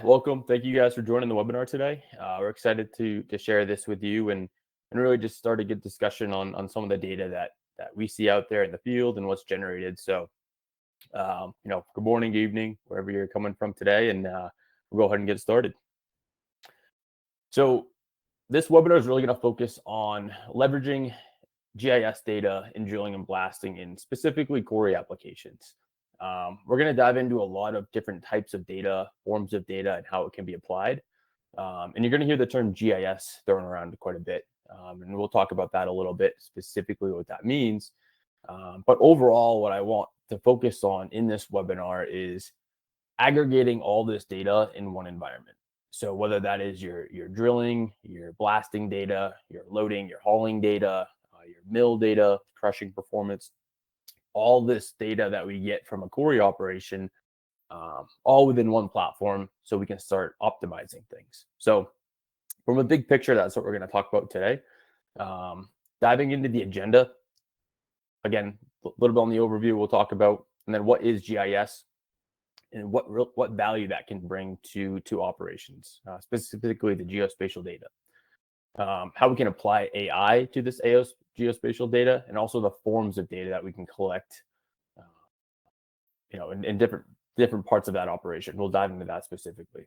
Welcome. Thank you guys for joining the webinar today. We're excited to share this with you and really just start a good discussion on some of the data that we see out there in the field and what's generated. So, good morning, evening, wherever you're coming from today, and we'll go ahead and get started. So, this webinar is really going to focus on leveraging GIS data in drilling and blasting in specifically quarry applications. We're going to dive into a lot of different types of data, forms of data, and how it can be applied. And you're going to hear the term GIS thrown around quite a bit. And we'll talk about that a little bit, specifically what that means. But overall, what I want to focus on in this webinar is aggregating all this data in one environment. So whether that is your drilling, your blasting data, your loading, your hauling data, your mill data, crushing performance, all this data that we get from a quarry operation, all within one platform, so we can start optimizing things. So from a big picture, that's what we're going to talk about today. Diving into the agenda, again, a little bit on the overview we'll talk about, and then what is GIS and what value that can bring to operations, specifically the geospatial data. How we can apply AI to this geospatial data, and also the forms of data that we can collect, in different parts of that operation. We'll dive into that specifically.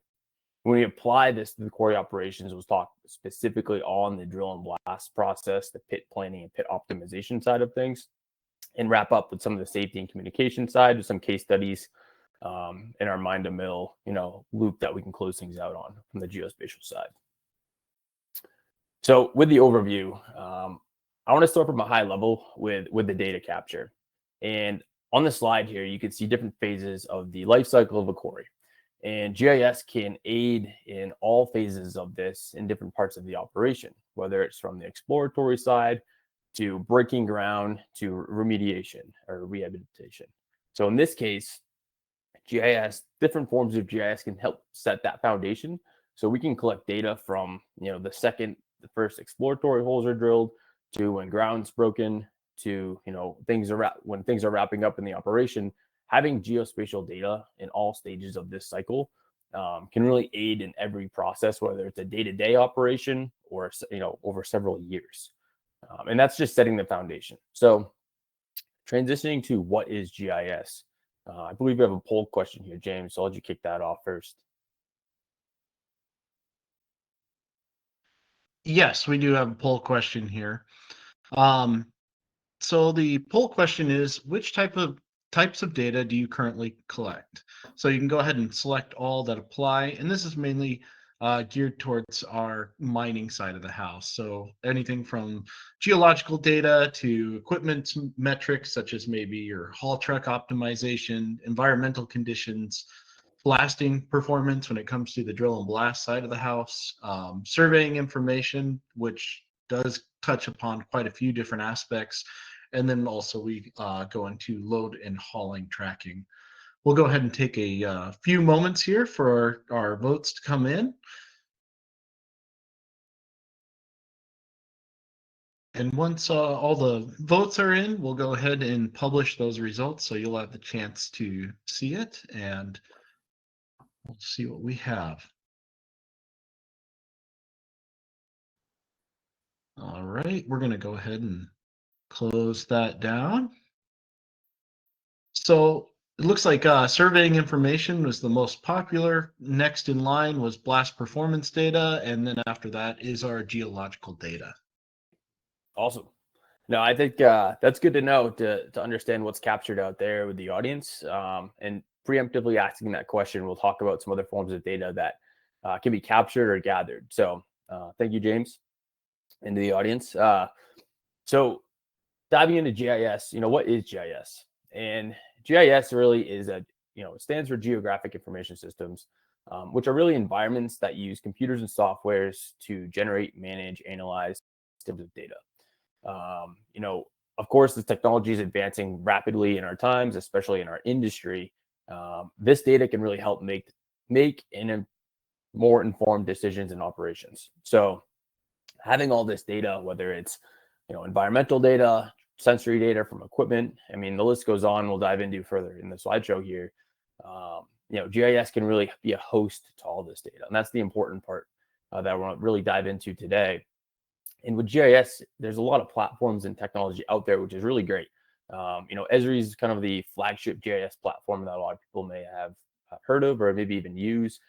When we apply this to the quarry operations, we'll talk specifically on the drill and blast process, the pit planning and pit optimization side of things, and wrap up with some of the safety and communication side with some case studies in our mine to mill, loop that we can close things out on from the geospatial side. So with the overview, I want to start from a high level with the data capture. And on the slide here, you can see different phases of the life cycle of a quarry. And GIS can aid in all phases of this in different parts of the operation, whether it's from the exploratory side to breaking ground to remediation or rehabilitation. So in this case, different forms of GIS can help set that foundation. So we can collect data from, the first exploratory holes are drilled to when ground's broken to, when things are wrapping up in the operation. Having geospatial data in all stages of this cycle can really aid in every process, whether it's a day-to-day operation or, over several years. And that's just setting the foundation. So transitioning to what is GIS, I believe we have a poll question here, James, so I'll let you kick that off first. Yes, we do have a poll question here. So the poll question is, which types of data do you currently collect? So you can go ahead and select all that apply, and this is mainly geared towards our mining side of the house. So anything from geological data to equipment metrics, such as maybe your haul truck optimization, environmental conditions, blasting performance when it comes to the drill and blast side of the house, surveying information, which does touch upon quite a few different aspects. And then also we go into load and hauling tracking. We'll go ahead and take a few moments here for our votes to come in. And once all the votes are in, we'll go ahead and publish those results, so you'll have the chance to see it, and we'll see what we have. All right, we're going to go ahead and close that down. So it looks like surveying information was the most popular. Next in line was blast performance data, and then after that is our geological data. Awesome. No, I think that's good to know to understand what's captured out there with the audience. And preemptively asking that question, we'll talk about some other forms of data that can be captured or gathered. So thank you, James, and to the audience. So diving into GIS, what is GIS? And GIS really is it stands for Geographic Information Systems, which are really environments that use computers and softwares to generate, manage, analyze systems of data. Of course, the technology is advancing rapidly in our times, especially in our industry. This data can really help make more informed decisions in operations. So having all this data, whether it's environmental data, sensory data from equipment, the list goes on. We'll dive into further in the slideshow here. GIS can really be a host to all this data, and that's the important part that I want to really dive into today. And with GIS, there's a lot of platforms and technology out there, which is really great. Esri is kind of the flagship GIS platform that a lot of people may have heard of or maybe even use,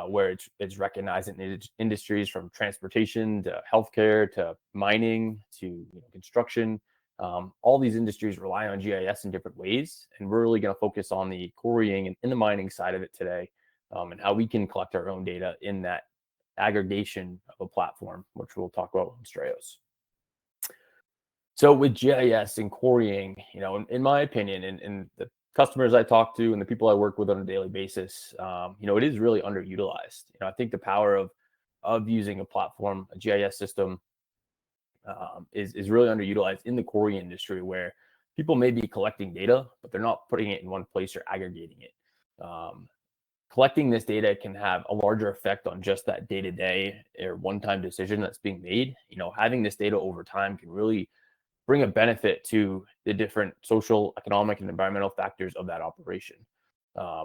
where it's recognized in industries from transportation to healthcare to mining to construction. All these industries rely on GIS in different ways, and we're really going to focus on the quarrying and in the mining side of it today, and how we can collect our own data in that aggregation of a platform, which we'll talk about in Strayos. So with GIS and quarrying, in my opinion, and the customers I talk to and the people I work with on a daily basis, it is really underutilized. I think the power of using a platform, a GIS system, is really underutilized in the quarry industry, where people may be collecting data, but they're not putting it in one place or aggregating it. Collecting this data can have a larger effect on just that day-to-day or one-time decision that's being made. Having this data over time can really bring a benefit to the different social, economic, and environmental factors of that operation,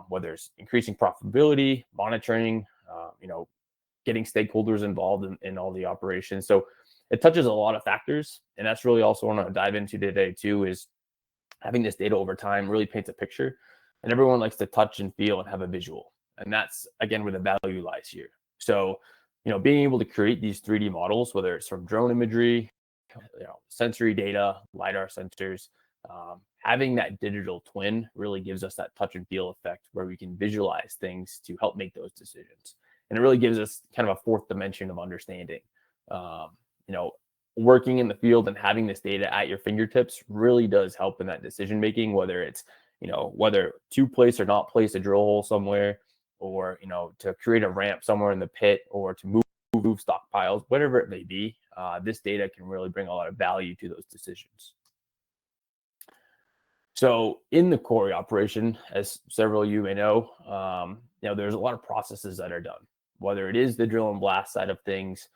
whether it's increasing profitability, monitoring, getting stakeholders involved in all the operations. So it touches a lot of factors, and that's really also what I want to dive into today too, is having this data over time really paints a picture, and everyone likes to touch and feel and have a visual. And that's, again, where the value lies here. So, being able to create these 3D models, whether it's from drone imagery, sensory data, LiDAR sensors, having that digital twin really gives us that touch and feel effect where we can visualize things to help make those decisions. And it really gives us kind of a fourth dimension of understanding. Working in the field and having this data at your fingertips really does help in that decision making, whether it's, whether to place or not place a drill hole somewhere, or, to create a ramp somewhere in the pit, or to move stockpiles, whatever it may be. This data can really bring a lot of value to those decisions. So in the quarry operation, as several of you may know, there's a lot of processes that are done, whether it is the drill and blast side of things,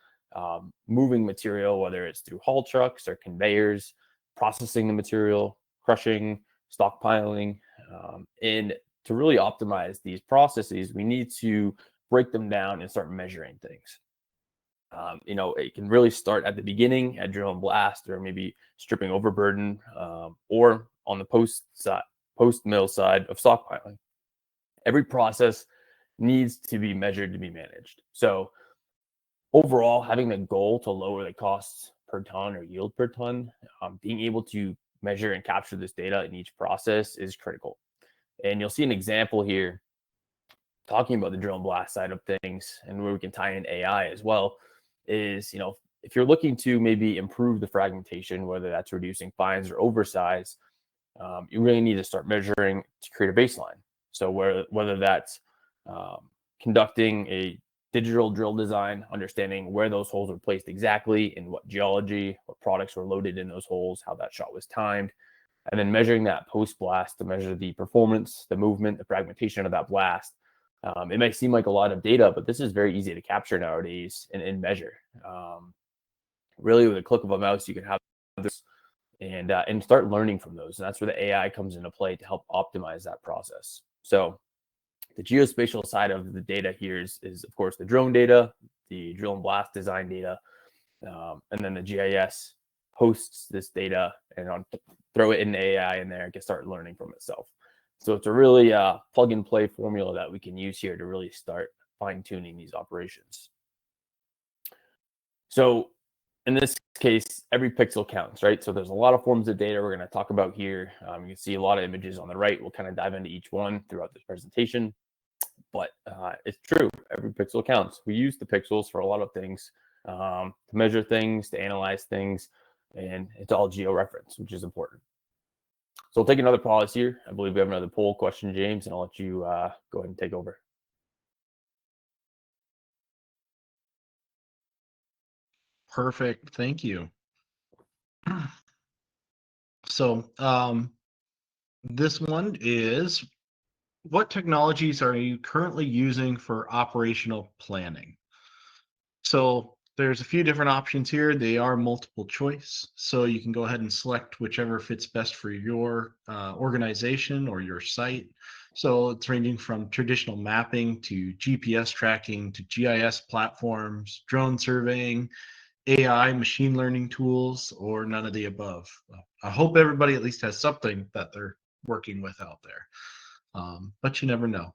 moving material, whether it's through haul trucks or conveyors, processing the material, crushing, stockpiling, and to really optimize these processes, we need to break them down and start measuring things. It can really start at the beginning at drill and blast, or maybe stripping overburden, or on the post mill side of stockpiling. Every process needs to be measured to be managed. So overall, having the goal to lower the costs per ton or yield per ton, being able to measure and capture this data in each process is critical. And you'll see an example here talking about the drill and blast side of things, and where we can tie in AI as well, is, if you're looking to maybe improve the fragmentation, whether that's reducing fines or oversize, you really need to start measuring to create a baseline. So whether that's conducting a digital drill design, understanding where those holes were placed exactly, in what geology, what products were loaded in those holes, how that shot was timed, and then measuring that post blast to measure the performance, the movement, the fragmentation of that blast. It may seem like a lot of data, but this is very easy to capture nowadays and measure. Really, with a click of a mouse, you can have this and start learning from those. And that's where the AI comes into play to help optimize that process. So the geospatial side of the data here is of course, the drone data, the drill and blast design data, and then the GIS hosts this data and throw it in AI in there and start learning from itself. So it's a really plug and play formula that we can use here to really start fine tuning these operations. So in this case, every pixel counts, right? So there's a lot of forms of data we're going to talk about here. You can see a lot of images on the right. We'll kind of dive into each one throughout this presentation. But it's true, every pixel counts. We use the pixels for a lot of things, to measure things, to analyze things, and it's all geo-reference, which is important. So we'll take another pause here. I believe we have another poll question, James, and I'll let you go ahead and take over. Perfect. Thank you. So this one is, what technologies are you currently using for operational planning? So there's a few different options here. They are multiple choice. So you can go ahead and select whichever fits best for your organization or your site. So it's ranging from traditional mapping to GPS tracking to GIS platforms, drone surveying, AI, machine learning tools, or none of the above. I hope everybody at least has something that they're working with out there, but you never know.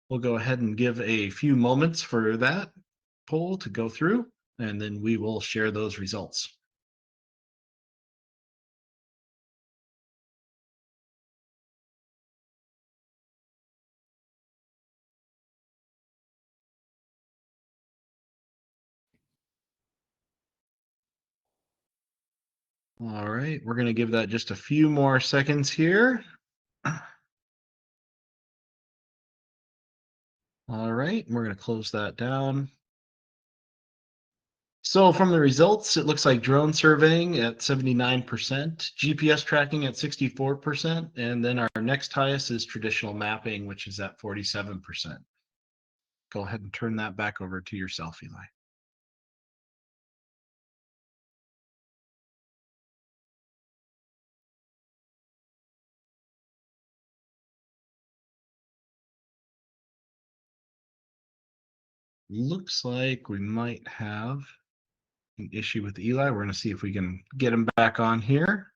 We'll go ahead and give a few moments for that poll to go through, and then we will share those results. All right, we're going to give that just a few more seconds here. All right, we're going to close that down. So from the results, it looks like drone surveying at 79%, GPS tracking at 64%, and then our next highest is traditional mapping, which is at 47%. Go ahead and turn that back over to yourself, Eli. Looks like we might have an issue with Eli. We're going to see if we can get him back on here.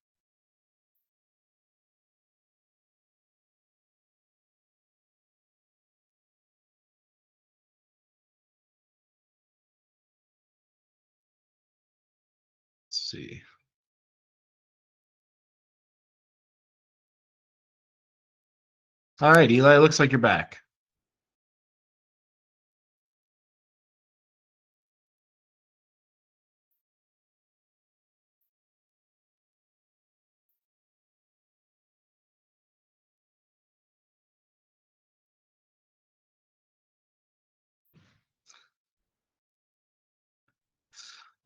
Let's see. All right, Eli, looks like you're back.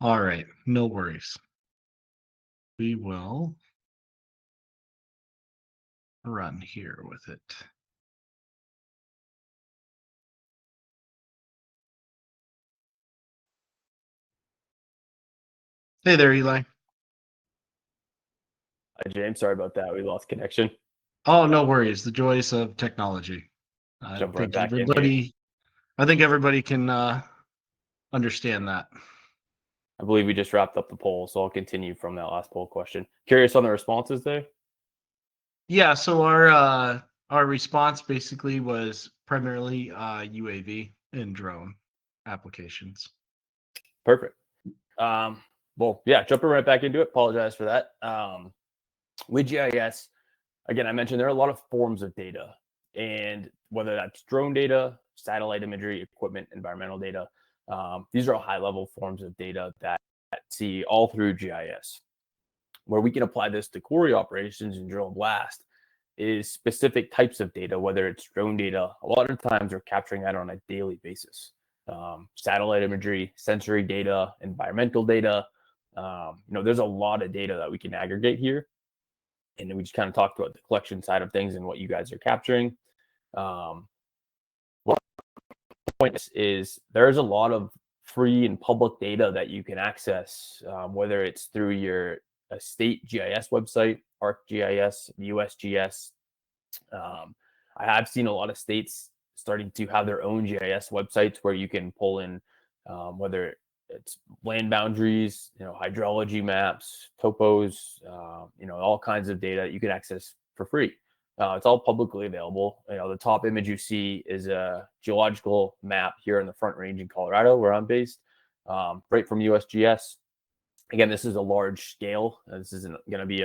All right, no worries. We will run here with it. Hey there, Eli. Hi, James. Sorry about that. We lost connection. Oh, no worries. The joys of technology. I Jump right think back in here. everybody can understand that. I believe we just wrapped up the poll, so I'll continue from that last poll question. Curious on the responses there? Yeah, so our response basically was primarily UAV and drone applications. Perfect. Well, yeah, jumping right back into it. Apologize for that. With GIS, again, I mentioned there are a lot of forms of data, and whether that's drone data, satellite imagery, equipment, environmental data, these are all high-level forms of data that see all through GIS. Where we can apply this to quarry operations and drill and blast is specific types of data, whether it's drone data. A lot of times we're capturing that on a daily basis. Satellite imagery, sensory data, environmental data. There's a lot of data that we can aggregate here. And then we just kind of talked about the collection side of things and what you guys are capturing. One point is there's a lot of free and public data that you can access, whether it's through your state GIS website, ArcGIS, USGS. I have seen a lot of states starting to have their own GIS websites where you can pull in whether it's land boundaries, hydrology maps, topos, all kinds of data that you can access for free. It's all publicly available. The top image you see is a geological map here in the Front Range in Colorado, where I'm based, right from USGS. Again, this is a large scale. This isn't going to be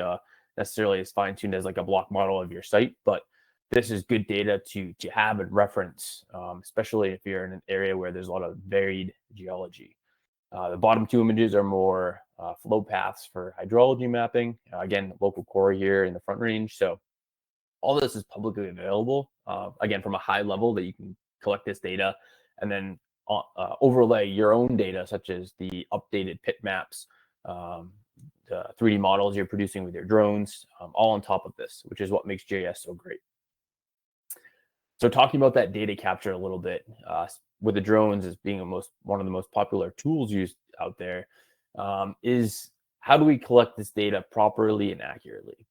necessarily as fine-tuned as like a block model of your site, but this is good data to have and reference, especially if you're in an area where there's a lot of varied geology. The bottom two images are more flow paths for hydrology mapping. Again, local quarry here in the Front Range. So all this is publicly available, again, from a high level that you can collect this data and then overlay your own data, such as the updated pit maps, the 3D models you're producing with your drones, all on top of this, which is what makes GIS so great. So talking about that data capture a little bit, with the drones as being one of the most popular tools used out there, is how do we collect this data properly and accurately?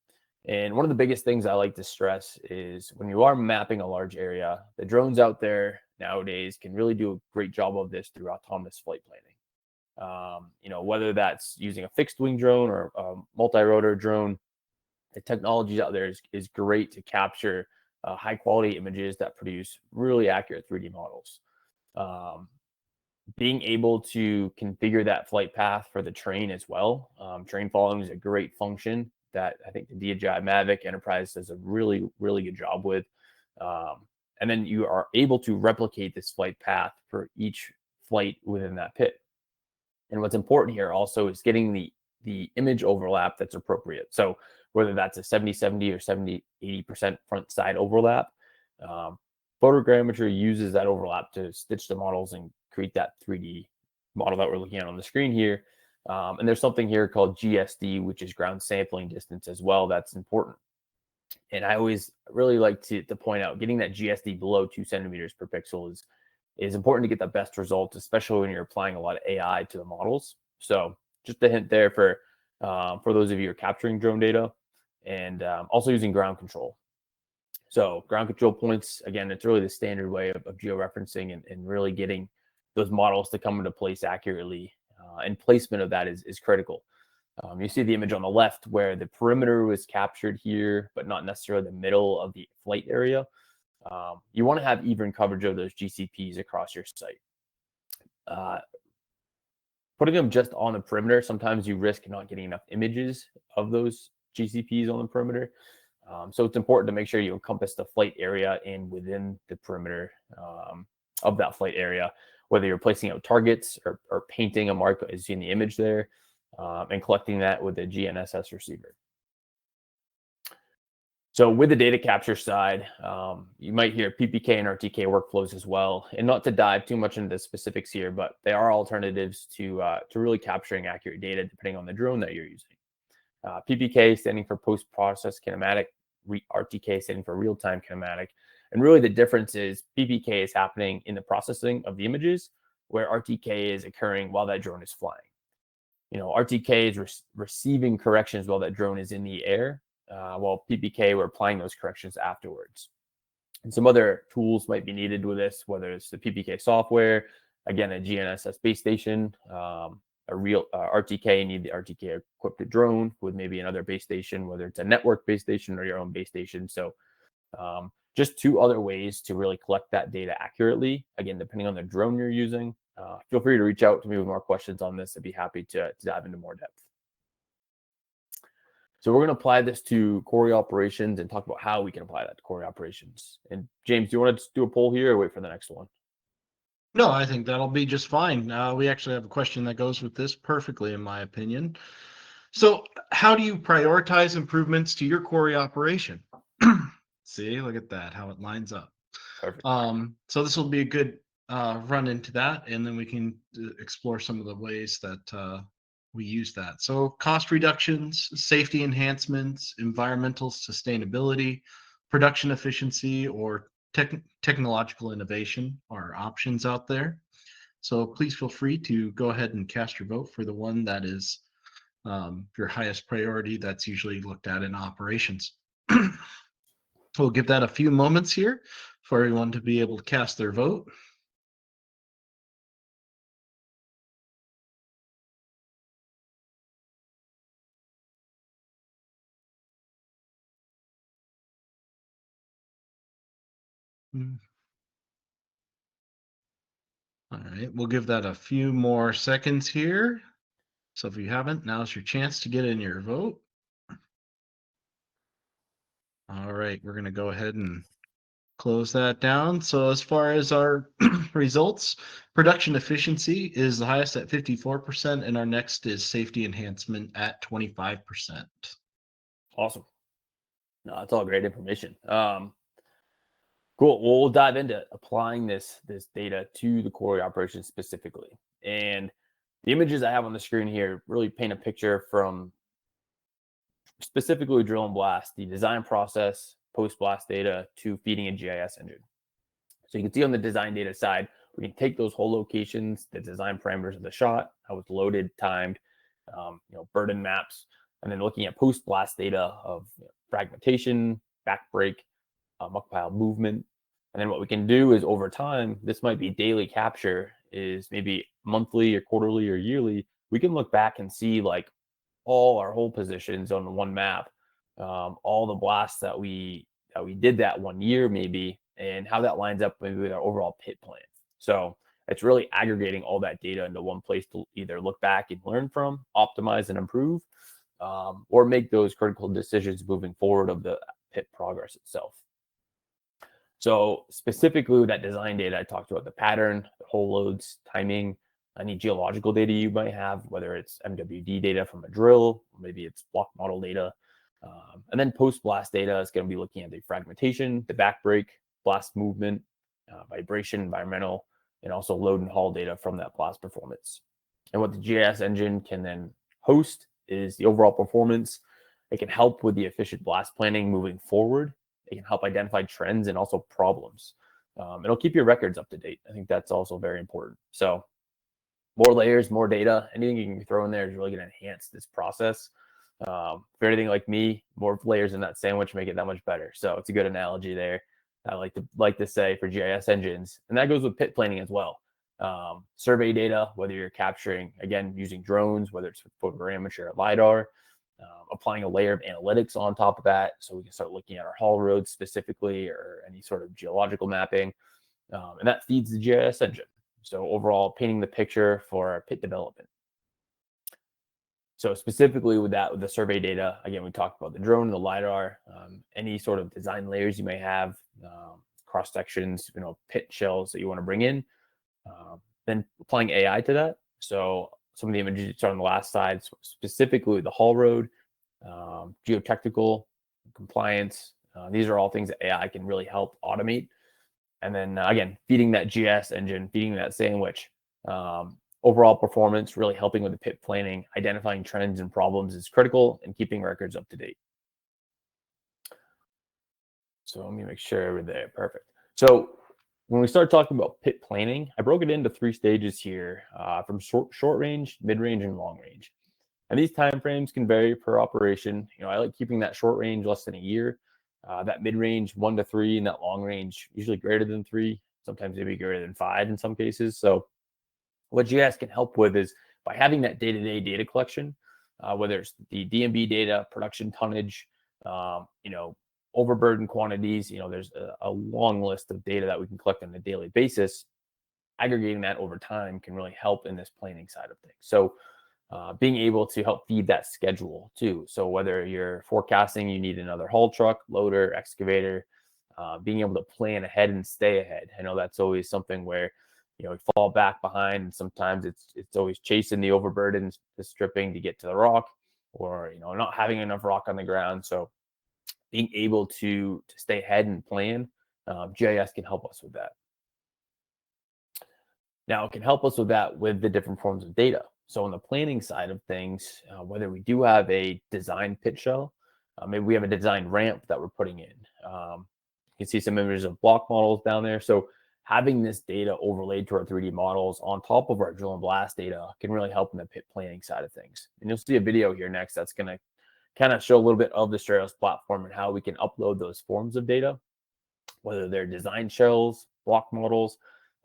And one of the biggest things I like to stress is when you are mapping a large area, the drones out there nowadays can really do a great job of this through autonomous flight planning. Whether that's using a fixed wing drone or a multi-rotor drone, the technology out there is great to capture high quality images that produce really accurate 3D models. Um, Being able to configure that flight path for the train as well. Train following is a great function that I think the DJI Mavic Enterprise does a really, really good job with. And then you are able to replicate this flight path for each flight within that pit. And what's important here also is getting the image overlap that's appropriate. So whether that's a 70-70 or 70-80% front side overlap, photogrammetry uses that overlap to stitch the models and create that 3D model that we're looking at on the screen here. And there's something here called GSD, which is ground sampling distance as well. That's important. And I always really like to point out getting that GSD below 2 centimeters per pixel is important to get the best results, especially when you're applying a lot of AI to the models. So just a hint there for those of you who are capturing drone data, and also using ground control. So ground control points, again, it's really the standard way of georeferencing and really getting those models to come into place accurately. And placement of that is critical. You see the image on the left where the perimeter was captured here, but not necessarily the middle of the flight area. You want to have even coverage of those GCPs across your site. Putting them just on the perimeter, sometimes you risk not getting enough images of those GCPs on the perimeter. So it's important to make sure you encompass the flight area and within the perimeter of that flight area, whether you're placing out targets or painting a mark as you see in the image there, and collecting that with a GNSS receiver. So with the data capture side, you might hear PPK and RTK workflows as well. And not to dive too much into the specifics here, but they are alternatives to really capturing accurate data depending on the drone that you're using. PPK standing for post-process kinematic, RTK standing for real-time kinematic. And really the difference is PPK is happening in the processing of the images, where RTK is occurring while that drone is flying. RTK is receiving corrections while that drone is in the air, while PPK, we're applying those corrections afterwards. And some other tools might be needed with this, whether it's the PPK software, again, a GNSS base station, a real RTK, you need the RTK equipped drone with maybe another base station, whether it's a network base station or your own base station. So just two other ways to really collect that data accurately. Again, depending on the drone you're using, feel free to reach out to me with more questions on this. I'd be happy to dive into more depth. So we're going to apply this to Core operations and talk about how we can apply that to Core operations. And James, do you want to just do a poll here or wait for the next one? No, I think that'll be just fine. We actually have a question that goes with this perfectly, in my opinion. So how do you prioritize improvements to your Core operation? See, look at that, how it lines up. Perfect. So this will be a good run into that, and then we can explore some of the ways that we use that. So cost reductions, safety enhancements, environmental sustainability, production efficiency, or technological innovation are options out there. So please feel free to go ahead and cast your vote for the one that is your highest priority that's usually looked at in operations. We'll give that a few moments here for everyone to be able to cast their vote. All right, we'll give that a few more seconds here. So if you haven't, now's your chance to get in your vote. All right, we're going to go ahead and close that down. So as far as our results, production efficiency is the highest at 54%, and our next is safety enhancement at 25%. Awesome. No, that's all great information. Cool. Well, we'll dive into applying this data to the Core operation specifically. And the images I have on the screen here really paint a picture from specifically drill and blast, the design process, post-blast data to feeding a GIS engine. So you can see on the design data side, we can take those whole locations, the design parameters of the shot, how it's loaded, timed, burden maps, and then looking at post-blast data of fragmentation, backbreak, muck pile movement. And then what we can do is over time, this might be daily capture, is maybe monthly or quarterly or yearly. We can look back and see like all our hole positions on one map, all the blasts that we did that 1 year maybe, and how that lines up maybe with our overall pit plan. So it's really aggregating all that data into one place to either look back and learn from, optimize and improve, or make those critical decisions moving forward of the pit progress itself. So specifically with that design data, I talked about the pattern, the hole loads, timing, any geological data you might have, whether it's MWD data from a drill, or maybe it's block model data. And then post-blast data is going to be looking at the fragmentation, the backbreak, blast movement, vibration, environmental, and also load and haul data from that blast performance. And what the GIS engine can then host is the overall performance. It can help with the efficient blast planning moving forward. It can help identify trends and also problems. It'll keep your records up to date. I think that's also very important. So more layers, more data, anything you can throw in there is really going to enhance this process. For anything like me, more layers in that sandwich make it that much better. So it's a good analogy there. I like to say for GIS engines, and that goes with pit planning as well. Survey data, whether you're capturing, again, using drones, whether it's photogrammetry or LiDAR, applying a layer of analytics on top of that, so we can start looking at our haul roads specifically or any sort of geological mapping, and that feeds the GIS engine. So overall, painting the picture for pit development. So specifically with that, with the survey data, again, we talked about the drone, the LiDAR, any sort of design layers you may have, cross sections, pit shells that you want to bring in, then applying AI to that. So some of the images you saw on the last slide, specifically the haul road, geotechnical compliance. These are all things that AI can really help automate. And then again, feeding that GIS engine, feeding that sandwich. Overall performance, really helping with the pit planning, identifying trends and problems is critical, and keeping records up to date. So let me make sure we're there. Perfect. So when we start talking about pit planning, I broke it into 3 stages here, from short range, mid range, and long range. And these timeframes can vary per operation. I like keeping that short range less than a year, that mid range 1 to 3, and that long range usually greater than 3, sometimes maybe greater than 5 in some cases. So what GIS can help with is by having that day-to-day data collection, whether it's the DMB data, production tonnage, overburden quantities. There's a long list of data that we can collect on a daily basis. Aggregating that over time can really help in this planning side of things. So being able to help feed that schedule too. So whether you're forecasting, you need another haul truck, loader, excavator, being able to plan ahead and stay ahead. I know that's always something where we fall back behind, and sometimes it's always chasing the overburdens, the stripping to get to the rock, or not having enough rock on the ground. So being able to stay ahead and plan, GIS can help us with that. Now it can help us with that with the different forms of data. So on the planning side of things, whether we do have a design pit shell, maybe we have a design ramp that we're putting in. You can see some images of block models down there. So having this data overlaid to our 3D models on top of our drill and blast data can really help in the pit planning side of things. And you'll see a video here next that's going to kind of show a little bit of the Strayos platform and how we can upload those forms of data, whether they're design shells, block models,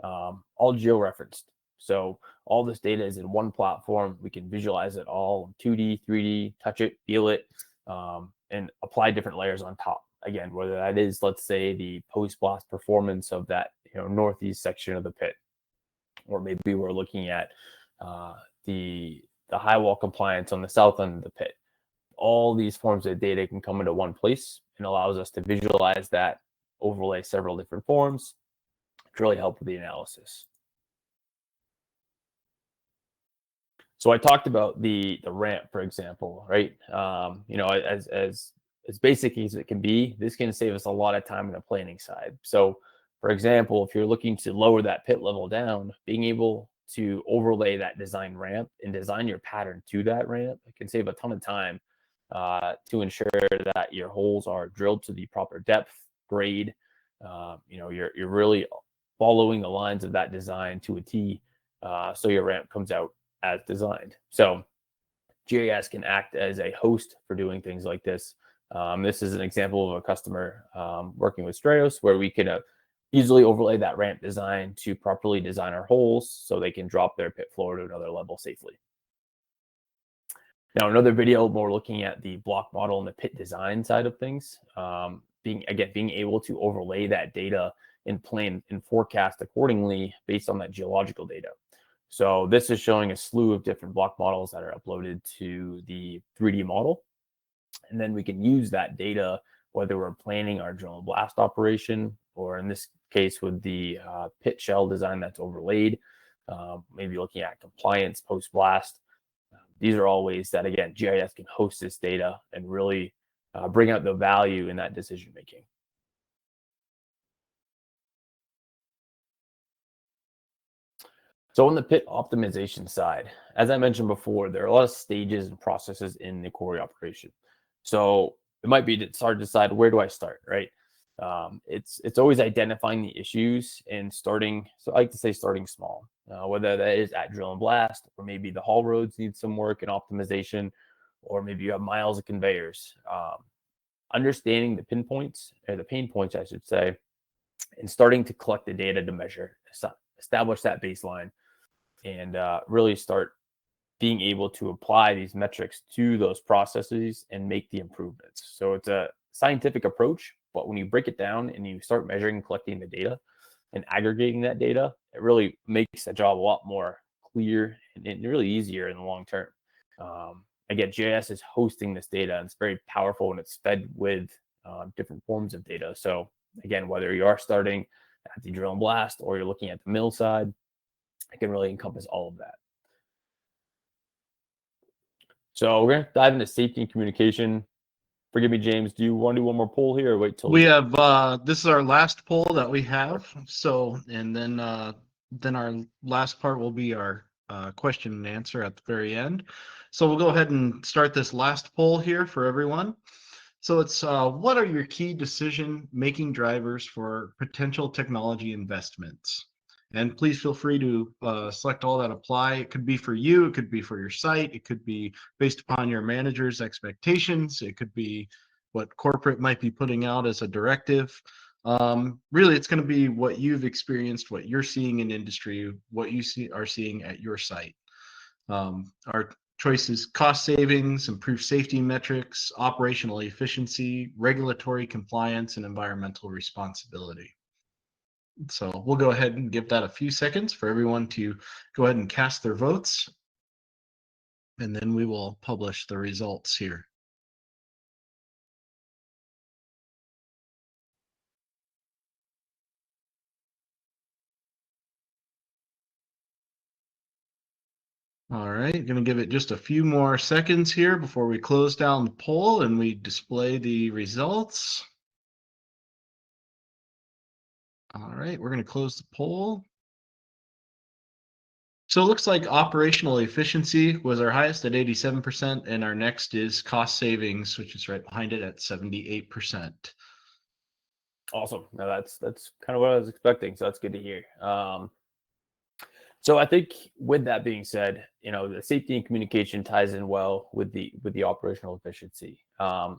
all geo-referenced. So all this data is in one platform. We can visualize it all 2D, 3D, touch it, feel it, and apply different layers on top. Again, whether that is, let's say, the post-blast performance of that northeast section of the pit, or maybe we're looking at the high wall compliance on the south end of the pit. All these forms of data can come into one place and allows us to visualize that, overlay several different forms to really help with the analysis. So I talked about the ramp, for example, right? As basic as it can be, this can save us a lot of time on the planning side. So for example, if you're looking to lower that pit level down, being able to overlay that design ramp and design your pattern to that ramp, it can save a ton of time to ensure that your holes are drilled to the proper depth, grade. You're really following the lines of that design to a T, so your ramp comes out as designed. So GIS can act as a host for doing things like this. This is an example of a customer working with Strayos, where we can easily overlay that ramp design to properly design our holes so they can drop their pit floor to another level safely. Now, another video more looking at the block model and the pit design side of things, being able to overlay that data and plan and forecast accordingly based on that geological data. So this is showing a slew of different block models that are uploaded to the 3D model. And then we can use that data, whether we're planning our drill and blast operation, or in this case with the pit shell design that's overlaid, maybe looking at compliance post-blast. These are all ways that, again, GIS can host this data and really bring out the value in that decision making. So on the pit optimization side, as I mentioned before, there are a lot of stages and processes in the quarry operation. So it might be hard to decide, where do I start, right? It's always identifying the issues and starting. So I like to say starting small, whether that is at drill and blast, or maybe the haul roads need some work and optimization, or maybe you have miles of conveyors. Understanding the pinpoints, or the pain points, I should say, and starting to collect the data to measure, establish that baseline, and really start being able to apply these metrics to those processes and make the improvements. So it's a scientific approach, but when you break it down and you start measuring and collecting the data and aggregating that data, it really makes the job a lot more clear and really easier in the long term. Again, GIS is hosting this data, and it's very powerful when it's fed with different forms of data. So again, whether you are starting at the drill and blast or you're looking at the mill side, it can really encompass all of that. So we're going to dive into safety and communication. Forgive me, James, do you want to do one more poll here, or wait till we have this is our last poll that we have. So, and then our last part will be our question and answer at the very end. So we'll go ahead and start this last poll here for everyone. So it's what are your key decision-making drivers for potential technology investments? And please feel free to select all that apply. It could be for you, it could be for your site, it could be based upon your manager's expectations, it could be what corporate might be putting out as a directive. Really, it's going to be what you've experienced, what you're seeing in industry, what you are seeing at your site. Our choices: cost savings, improved safety metrics, operational efficiency, regulatory compliance, and environmental responsibility. So we'll go ahead and give that a few seconds for everyone to go ahead and cast their votes, and then we will publish the results here. All right, going to give it just a few more seconds here before we close down the poll and we display the results. All right, we're going to close the poll. So it looks like operational efficiency was our highest at 87%, and our next is cost savings, which is right behind it at 78%. Awesome. Now that's kind of what I was expecting, so that's good to hear. So I think with that being said, the safety and communication ties in well with the operational efficiency. I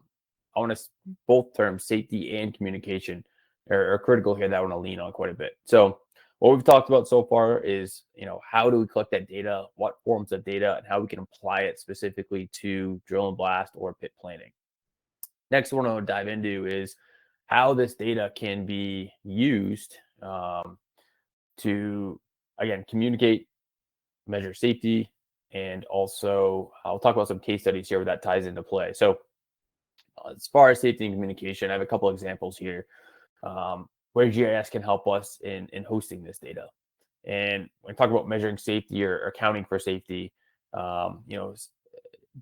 want to both terms, safety and communication, are critical here that I want to lean on quite a bit. So what we've talked about so far is, how do we collect that data, what forms of data, and how we can apply it specifically to drill and blast or pit planning. Next, what I want to dive into is how this data can be used to, again, communicate, measure safety, and also I'll talk about some case studies here where that ties into play. So as far as safety and communication, I have a couple examples here where GIS can help us in hosting this data. And when I talk about measuring safety or accounting for safety,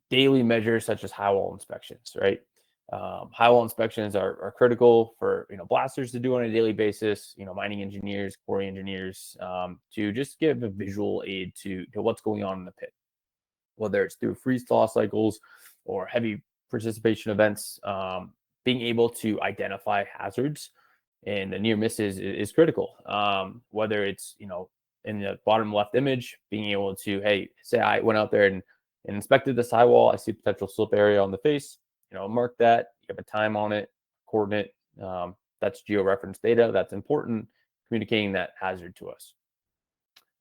daily measures such as highwall inspections, right? Highwall inspections are critical for blasters to do on a daily basis, mining engineers, quarry engineers, to just give a visual aid to what's going on in the pit, whether it's through freeze-thaw cycles or heavy precipitation events. Being able to identify hazards and the near misses is critical. Whether it's in the bottom left image, being able to, hey, say I went out there and and inspected the sidewall. I see potential slip area on the face. Mark that. You have a time on it, coordinate. That's georeference data. That's important, communicating that hazard to us.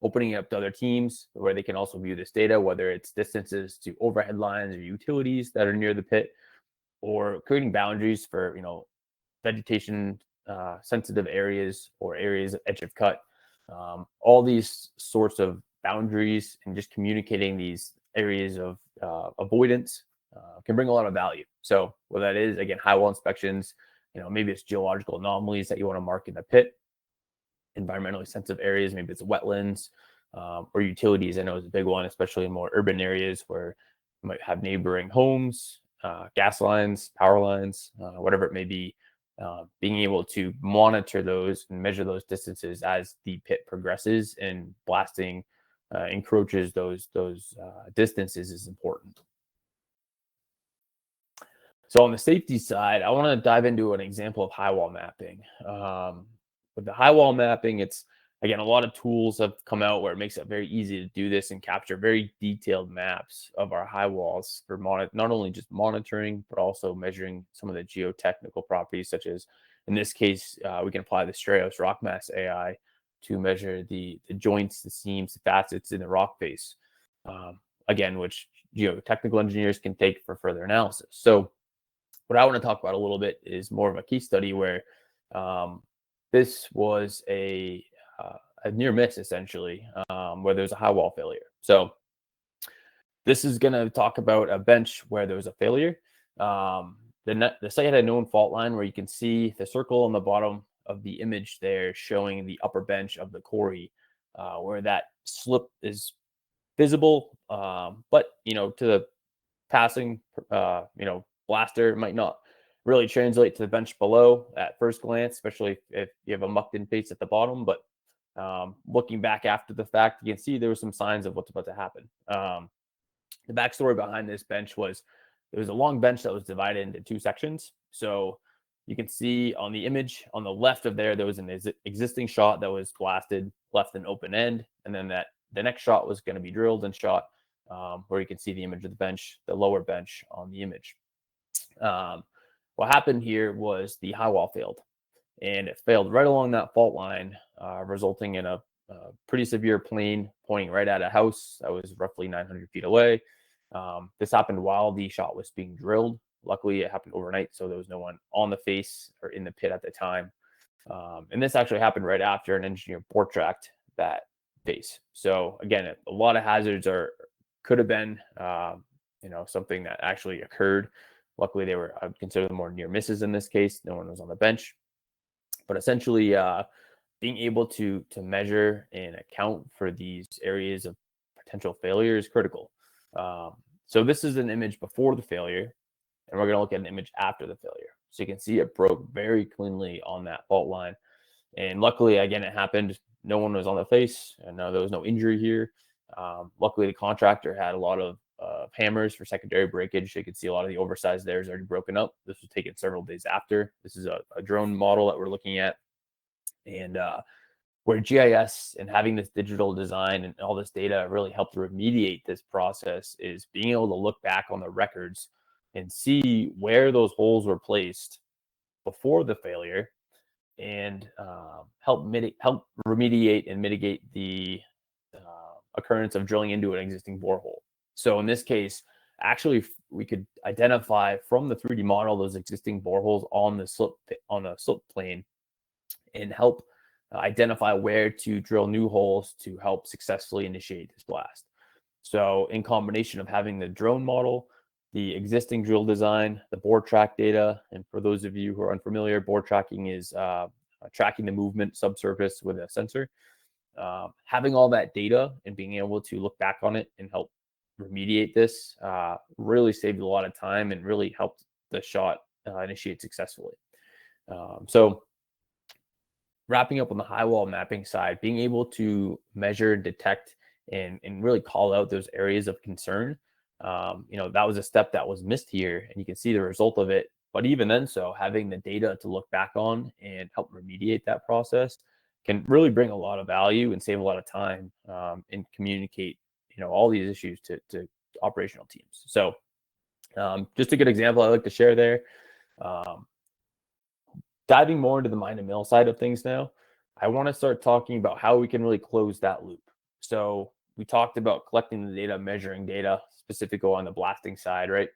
Opening it up to other teams where they can also view this data, whether it's distances to overhead lines or utilities that are near the pit, or creating boundaries for vegetation sensitive areas or areas edge of cut. All these sorts of boundaries and just communicating these areas of avoidance can bring a lot of value. So what that is, again, high wall inspections, maybe it's geological anomalies that you want to mark in the pit, environmentally sensitive areas, maybe it's wetlands or utilities. I know is a big one, especially in more urban areas where you might have neighboring homes, gas lines, power lines, whatever it may be. Being able to monitor those and measure those distances as the pit progresses and blasting encroaches those distances is important. So on the safety side, I want to dive into an example of high wall mapping. With the high wall mapping, it's, again, a lot of tools have come out where it makes it very easy to do this and capture very detailed maps of our high walls for not only just monitoring, but also measuring some of the geotechnical properties, such as, in this case, we can apply the Strayos rock mass AI to measure the joints, the seams, the facets in the rock face, again, which geotechnical engineers can take for further analysis. So what I want to talk about a little bit is more of a case study where this was a near miss, essentially, where there's a high wall failure. So this is going to talk about a bench where there was a failure. The site had a known fault line where you can see the circle on the bottom of the image there showing the upper bench of the quarry, where that slip is visible, but to the passing blaster, it might not really translate to the bench below at first glance, especially if you have a mucked in face at the bottom. But looking back after the fact, you can see there were some signs of what's about to happen. The backstory behind this bench was it was a long bench that was divided into two sections. So you can see on the image on the left of there was an existing shot that was blasted, left an open end, and then the next shot was going to be drilled and shot, where you can see the image of the bench, the lower bench on the image. What happened here was the high wall failed, and it failed right along that fault line, resulting in a pretty severe plane pointing right at a house that was roughly 900 feet away. This happened while the shot was being drilled. Luckily, it happened overnight, so there was no one on the face or in the pit at the time. And this actually happened right after an engineer bore tracked that face. So again, a lot of hazards could have been something that actually occurred. Luckily, they were, I would consider them more near misses in this case. No one was on the bench. But essentially, being able to measure and account for these areas of potential failure is critical. So this is an image before the failure, and we're going to look at an image after the failure. So you can see it broke very cleanly on that fault line. And luckily, again, it happened. No one was on the face, and there was no injury here. Luckily, the contractor had a lot of hammers for secondary breakage. You can see a lot of the oversized there is already broken up. This was taken several days after. This is a drone model that we're looking at. And where GIS and having this digital design and all this data really helped to remediate this process is being able to look back on the records and see where those holes were placed before the failure, and help remediate and mitigate the occurrence of drilling into an existing borehole. So in this case, actually, we could identify from the 3D model those existing boreholes on the slip plane and help identify where to drill new holes to help successfully initiate this blast. So in combination of having the drone model, the existing drill design, the bore track data, and for those of you who are unfamiliar, bore tracking is tracking the movement subsurface with a sensor. Having all that data and being able to look back on it and help remediate this really saved a lot of time and really helped the shot initiate successfully. So wrapping up on the high wall mapping side, being able to measure, detect, and really call out those areas of concern, that was a step that was missed here, and you can see the result of it. But even then, having the data to look back on and help remediate that process can really bring a lot of value and save a lot of time and communicate, all these issues to operational teams. So just a good example I like to share there. Diving more into the mine and mill side of things now, I want to start talking about how we can really close that loop. So we talked about collecting the data, measuring data, specifically on the blasting side, right?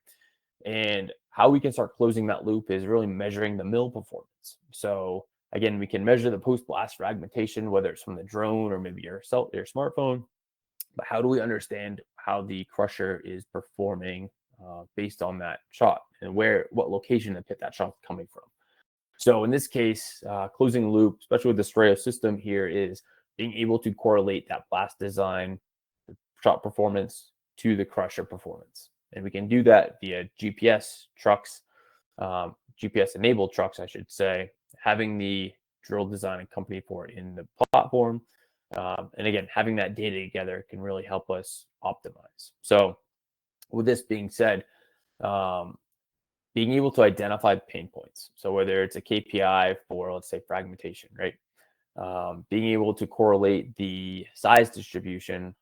And how we can start closing that loop is really measuring the mill performance. So again, we can measure the post-blast fragmentation, whether it's from the drone or maybe your smartphone. But how do we understand how the crusher is performing based on that shot and what location the pit that shot is coming from? So in this case, closing the loop, especially with the Strayos system here, is being able to correlate that blast design, the shot performance to the crusher performance. And we can do that via GPS trucks, GPS-enabled trucks, I should say, having the drill design and company for it in the platform. And again, having that data together can really help us optimize. So with this being said, being able to identify pain points. So whether it's a KPI for, let's say, fragmentation, right? Being able to correlate the size distribution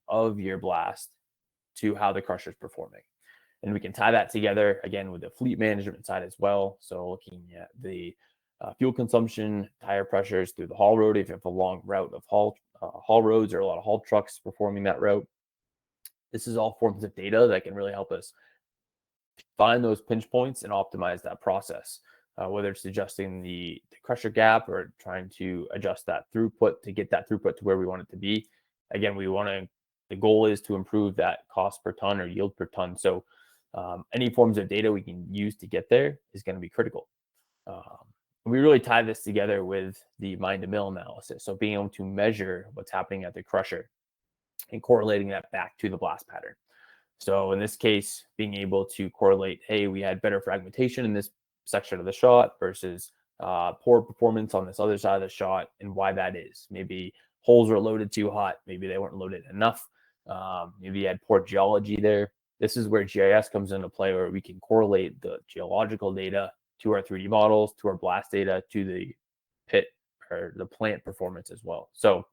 of your blast to how the crusher is performing. And we can tie that together, again, with the fleet management side as well. So looking at the fuel consumption, tire pressures through the haul road, if you have a long route of haul roads or a lot of haul trucks performing that route. This is all forms of data that can really help us find those pinch points and optimize that process, whether it's adjusting the crusher gap or trying to adjust that throughput to get that throughput to where we want it to be. Again, the goal is to improve that cost per ton or yield per ton. So any forms of data we can use to get there is going to be critical. We really tie this together with the mine to mill analysis. So being able to measure what's happening at the crusher and correlating that back to the blast pattern. So in this case, being able to correlate, hey, we had better fragmentation in this section of the shot versus poor performance on this other side of the shot, and why that is. Maybe holes were loaded too hot. Maybe they weren't loaded enough. Maybe you had poor geology there. This is where GIS comes into play, where we can correlate the geological data to our 3D models, to our blast data, to the pit or the plant performance as well. So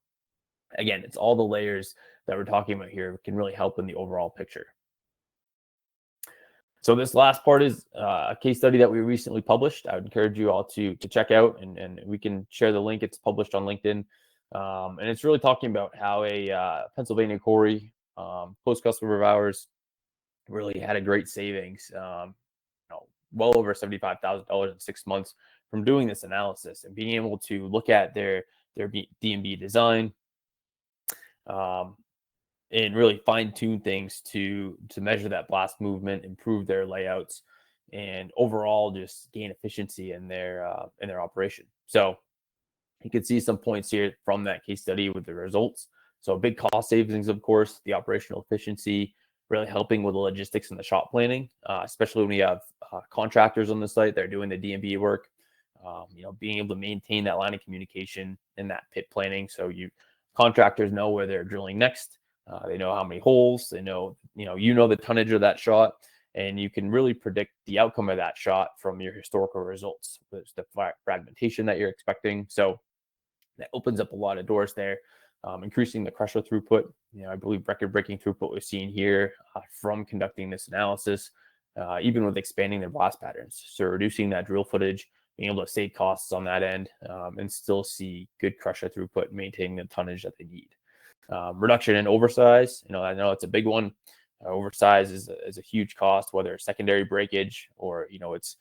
again, it's all the layers that we're talking about here can really help in the overall picture. So this last part is a case study that we recently published. I would encourage you all to check out, and we can share the link. It's published on LinkedIn. And it's really talking about how a Pennsylvania quarry, close customer of ours, really had a great savings, well over $75,000 in 6 months from doing this analysis and being able to look at their D&B design, and really fine-tune things to measure that blast movement, improve their layouts, and overall just gain efficiency in their operation. So you can see some points here from that case study with the results. So big cost savings, of course, the operational efficiency, really helping with the logistics and the shop planning, especially when we have contractors on the site that are doing the D&B work. Being able to maintain that line of communication and that pit planning, so contractors know where they're drilling next. They know how many holes. They know, the tonnage of that shot, and you can really predict the outcome of that shot from your historical results. There's the fragmentation that you're expecting. So that opens up a lot of doors there, increasing the crusher throughput. I believe record-breaking throughput we've seen here from conducting this analysis, even with expanding their blast patterns. So reducing that drill footage, being able to save costs on that end, and still see good crusher throughput, maintaining the tonnage that they need. Reduction in oversize. I know it's a big one. Oversize is a huge cost, whether it's secondary breakage or, it's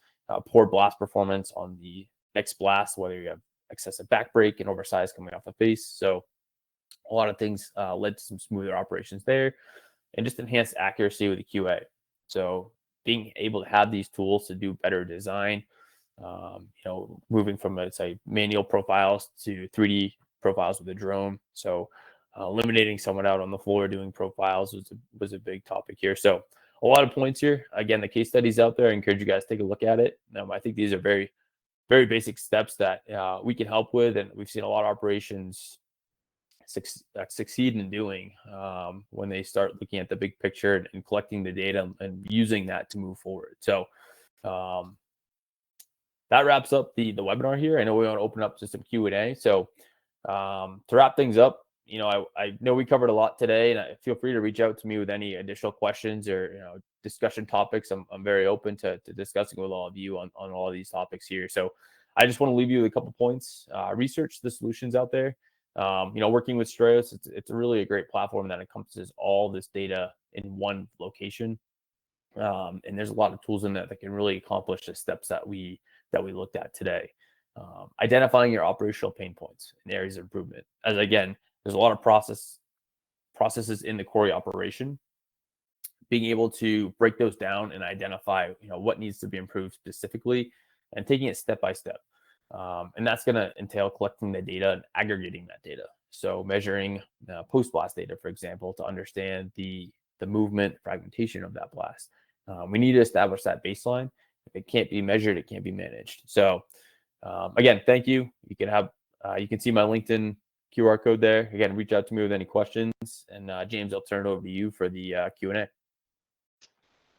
poor blast performance on the next blast, whether you have excessive back break and oversize coming off the face. So a lot of things led to some smoother operations there, and just enhanced accuracy with the QA. So being able to have these tools to do better design, moving from, let's say, manual profiles to 3D profiles with a drone. So eliminating someone out on the floor doing profiles was a big topic here. So a lot of points here. Again, the case studies out there, I encourage you guys to take a look at it. I think these are very, very basic steps that we can help with, and we've seen a lot of operations succeed in doing when they start looking at the big picture and collecting the data and using that to move forward. So that wraps up the webinar here. I know we want to open up to some Q&A. So to wrap things up, I know we covered a lot today, and feel free to reach out to me with any additional questions or discussion topics. I'm very open to discussing with all of you on all of these topics here. So I just want to leave you with a couple points. Research the solutions out there. Working with Strayos, it's really a great platform that encompasses all this data in one location. And there's a lot of tools in that can really accomplish the steps that we looked at today. Identifying your operational pain points and areas of improvement. As again, there's a lot of processes in the quarry operation. Being able to break those down and identify, what needs to be improved specifically, and taking it step by step. And that's going to entail collecting the data and aggregating that data. So measuring post-blast data, for example, to understand the movement, fragmentation of that blast. We need to establish that baseline. If it can't be measured, it can't be managed. So again, thank you. You can see my LinkedIn QR code there. Again, reach out to me with any questions. And James, I'll turn it over to you for the Q&A.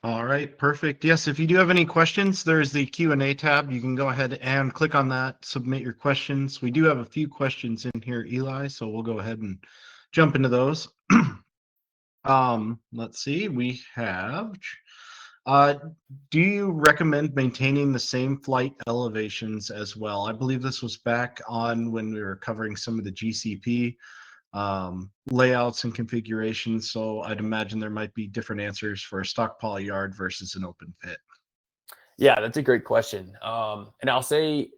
All right, perfect. Yes, if you do have any questions, there's the Q&A tab. You can go ahead and click on that, submit your questions. We do have a few questions in here, Eli, so we'll go ahead and jump into those. Let's see, we have, do you recommend maintaining the same flight elevations as well? I believe this was back on when we were covering some of the GCP layouts and configurations. So I'd imagine there might be different answers for a stockpile yard versus an open pit. Yeah, that's a great question. And I'll say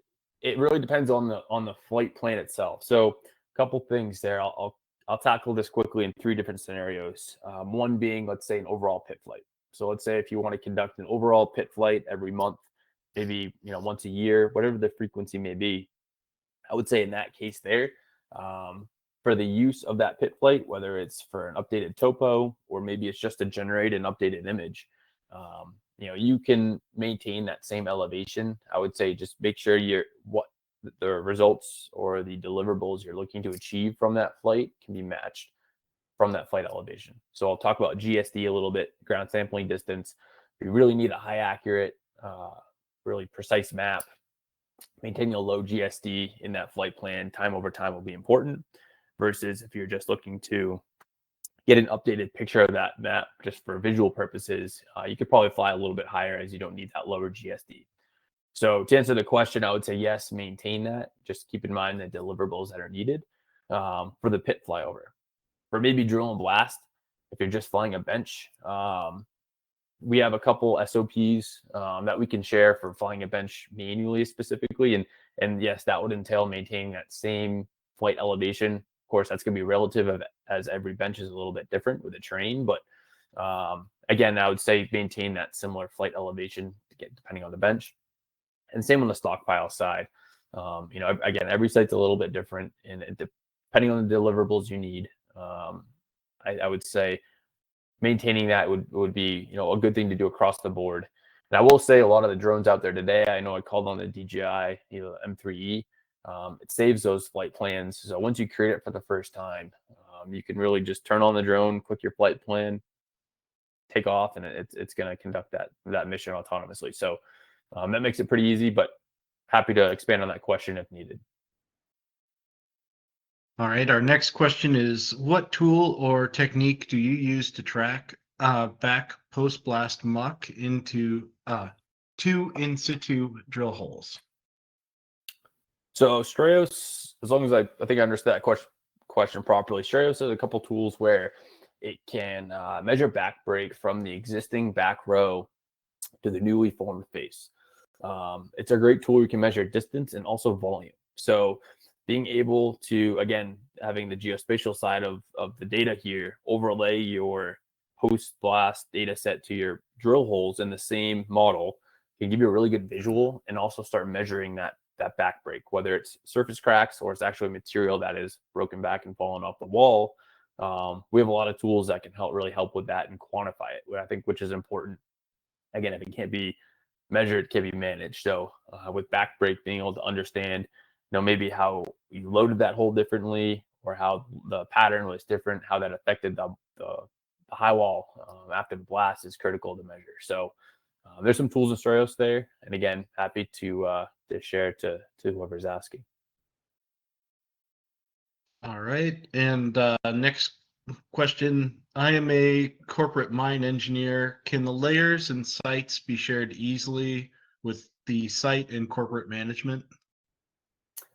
it really depends on the flight plan itself. So a couple things there. I'll tackle this quickly in 3 different scenarios. One being, let's say, an overall pit flight. So let's say if you want to conduct an overall pit flight every month, maybe once a year, whatever the frequency may be, I would say in that case there, for the use of that pit flight, whether it's for an updated topo or maybe it's just to generate an updated image, you can maintain that same elevation. I would say just make sure what the results or the deliverables you're looking to achieve from that flight can be matched from that flight elevation. So I'll talk about GSD a little bit, ground sampling distance. You really need a high accurate, really precise map. Maintaining a low GSD in that flight plan time over time will be important, versus if you're just looking to get an updated picture of that map just for visual purposes, you could probably fly a little bit higher as you don't need that lower GSD. So to answer the question, I would say yes, maintain that. Just keep in mind the deliverables that are needed for the pit flyover. For maybe drill and blast, if you're just flying a bench, we have a couple SOPs that we can share for flying a bench manually specifically. And yes, that would entail maintaining that same flight elevation. Of course, that's going to be relative as every bench is a little bit different with the terrain. But again, I would say maintain that similar flight elevation depending on the bench. And same on the stockpile side. Again, every site's a little bit different, and depending on the deliverables you need, I would say maintaining that would be a good thing to do across the board. And I will say a lot of the drones out there today, I know I called on the DJI, M3E. It saves those flight plans. So once you create it for the first time, you can really just turn on the drone, click your flight plan, take off, and it's going to conduct that mission autonomously. So that makes it pretty easy, but happy to expand on that question if needed. All right, our next question is, what tool or technique do you use to track back post-blast muck into two in-situ drill holes? So Strayos, as long as I think I understood that question properly, Strayos has a couple tools where it can measure back break from the existing back row to the newly formed face. It's a great tool. You can measure distance and also volume. So being able to, again, having the geospatial side of the data here, overlay your post-blast data set to your drill holes in the same model can give you a really good visual, and also start measuring that back break, whether it's surface cracks or it's actually material that is broken back and fallen off the wall. We have a lot of tools that can really help with that and quantify it, I think, which is important. Again, if it can't be measured, it can be managed. So with back break, being able to understand maybe how you loaded that hole differently, or how the pattern was different, how that affected the high wall after the blast is critical to measure. So there's some tools in Strayos there. And again, happy to share to whoever's asking. All right. And next question. I am a corporate mine engineer. Can the layers and sites be shared easily with the site and corporate management?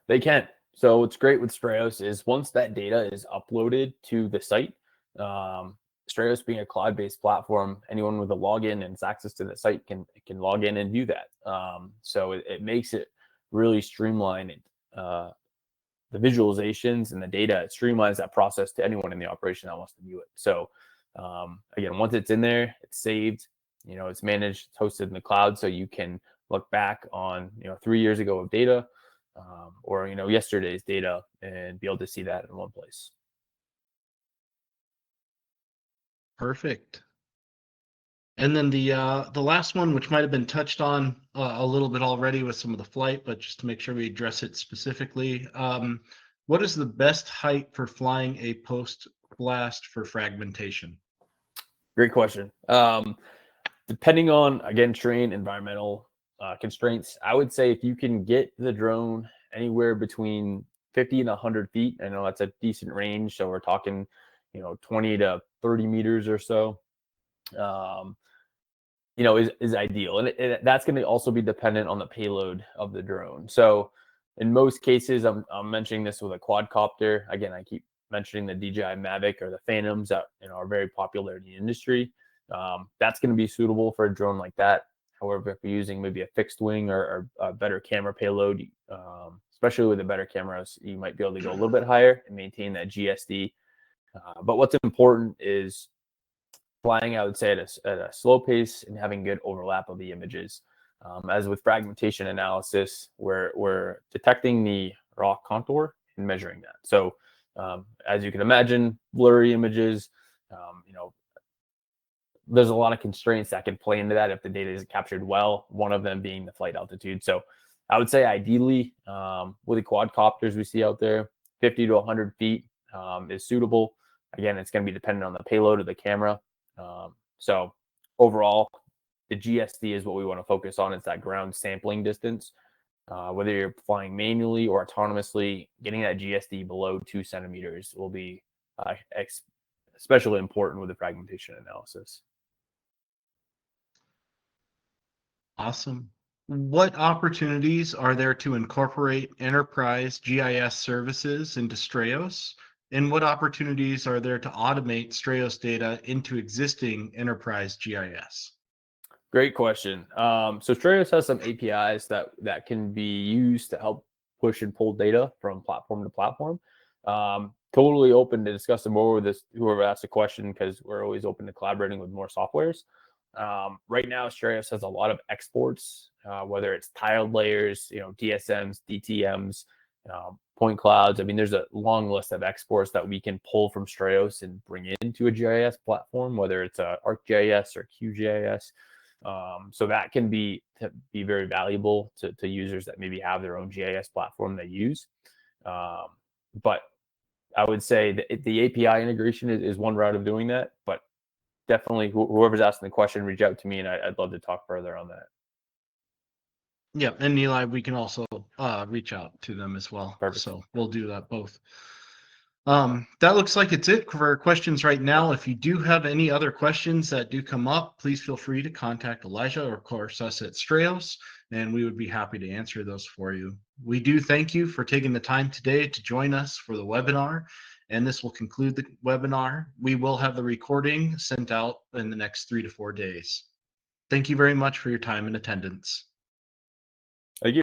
They can. So what's great with Strayos is once that data is uploaded to the site, um, Strayos being a cloud-based platform, anyone with a login and access to the site can log in and view that. So it makes it really streamlined. The visualizations and the data, it streamlines that process to anyone in the operation that wants to view it. So again, once it's in there, it's saved, it's managed, it's hosted in the cloud. So you can look back on, 3 years ago of data, or, yesterday's data, and be able to see that in one place. Perfect. And then the last one, which might have been touched on a little bit already with some of the flight, but just to make sure we address it specifically, what is the best height for flying a post blast for fragmentation? Great question. Depending on, again, terrain, environmental constraints, I would say if you can get the drone anywhere between 50 and 100 feet, I know that's a decent range. So we're talking, 20 to 30 meters or so, is ideal. And that's going to also be dependent on the payload of the drone. So in most cases, I'm mentioning this with a quadcopter. Again, I keep mentioning the DJI Mavic or the Phantoms that are very popular in the industry. That's going to be suitable for a drone like that. However, if you're using maybe a fixed wing or a better camera payload, especially with the better cameras, you might be able to go a little bit higher and maintain that GSD. But what's important is flying, I would say, at a slow pace and having good overlap of the images. As with fragmentation analysis, we're detecting the rock contour and measuring that. So as you can imagine, blurry images, there's a lot of constraints that can play into that if the data isn't captured well, one of them being the flight altitude. So I would say ideally, with the quadcopters we see out there, 50 to 100 feet is suitable. Again, it's going to be dependent on the payload of the camera. So overall, the GSD is what we want to focus on. It's that ground sampling distance. Whether you're flying manually or autonomously, getting that GSD below 2 centimeters will be especially important with the fragmentation analysis. Awesome. What opportunities are there to incorporate enterprise GIS services into Strayos? And what opportunities are there to automate Strayos data into existing enterprise GIS? Great question. So Strayos has some APIs that can be used to help push and pull data from platform to platform. Totally open to discussing more with this whoever asked the question, because we're always open to collaborating with more softwares. Right now, Strayos has a lot of exports, whether it's tiled layers, DSMs, DTMs, point clouds. I mean, there's a long list of exports that we can pull from Strayos and bring into a GIS platform, whether it's a ArcGIS or QGIS. So that can be very valuable to users that maybe have their own GIS platform they use. But I would say that the API integration is one route of doing that, but definitely whoever's asking the question, reach out to me and I'd love to talk further on that. Yeah, and Eli, we can also reach out to them as well. Perfect. So we'll do that both. That looks like it's it for questions right now. If you do have any other questions that do come up, please feel free to contact Elijah or, of course, us at Strayos, and we would be happy to answer those for you. We do thank you for taking the time today to join us for the webinar, and this will conclude the webinar. We will have the recording sent out in the next 3 to 4 days. Thank you very much for your time and attendance. Thank you.